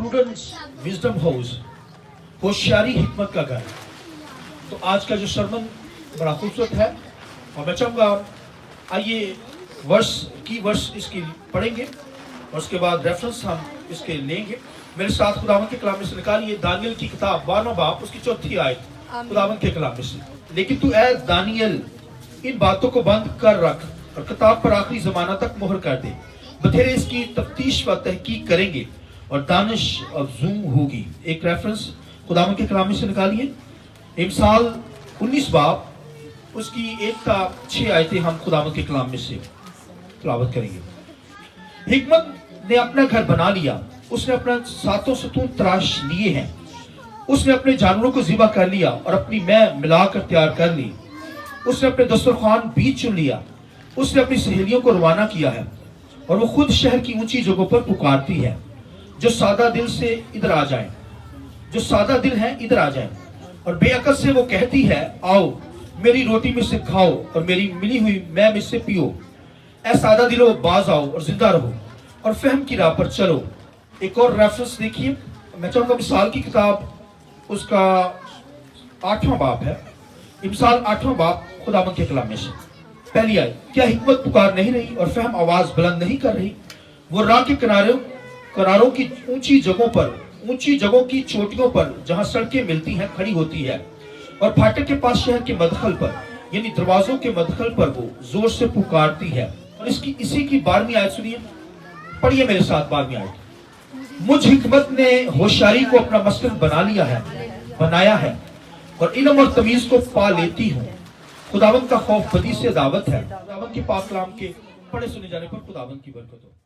Prudence wisdom house, होशियारी हिकमत का घर। तो आज का जो सरमन बड़ा खूबसूरत है और मैं चाहूँगा आइए वर्स इसकी पढ़ेंगे और उसके बाद रेफरेंस हम इसके लेंगे। मेरे साथ खुदावन के कलाम में से निकालिए दानियल की किताब 12वां बाब उसकी 4थी आयत खुदावन के कलाम में से। लेकिन तू ऐ दानियल इन बातों को बंद कर रख और किताब पर आखिरी जमाना तक मोहर कर दे। बथेरे इसकी तफ्तीश व तहकीक करेंगे और दानिश अफजूम होगी। एक रेफरेंस खुदावन के कलाम में से निकालिए इमसाल 19 बाब उसकी 1 से 6 आयतें हम खुदावन के कलाम में से तिलावत करेंगे। हिकमत ने अपना घर बना लिया, उसने अपना 7 सतून तराश लिए हैं, उसने अपने जानवरों को ज़िबा कर लिया और अपनी मैं मिलाकर तैयार कर ली। उसने अपने दस्तरखान बीच चुन लिया, उसने अपनी सहेलियों को रवाना किया है और वो खुद शहर की ऊंची जगहों पर पुकारती है। जो सादा दिल से इधर आ जाए, जो सादा दिल है इधर आ जाए। और बेअकल से वो कहती है आओ मेरी रोटी में से खाओ और मेरी मिली हुई मैं में से पियो। ऐ सादा दिलो बाज आओ और जिंदा रहो और फहम की राह पर चलो। एक और रेफरेंस देखिए, मैं चाहूंगा मिसाल की किताब उसका 8वां बाब है। मिसाल 8वां बाब खुदावंद के कलाम में से पहली आयत, क्या हिकमत पुकार नहीं रही और फहम आवाज बुलंद नहीं कर रही? वो राह के किनारों की ऊंची जगहों की चोटियों पर जहां सड़कें मिलती हैं खड़ी होती है और फाटक के पास शहर के मदखल पर यानी दरवाजों के मदखल पर वो जोर से पुकारती है। और इसी की 12वीं आयत सुनिए, पढ़िए मेरे साथ 12वीं आयत। मुझ हिकमत ने होशियारी को अपना मस्कन बनाया है और इल्म और तमीज को पा लेती हूँ। खुदावंद का खौफ बदी से दावत है। खुदावंद के पाक कलाम के पढ़े सुने जाने पर खुदावंद की बरकत हो।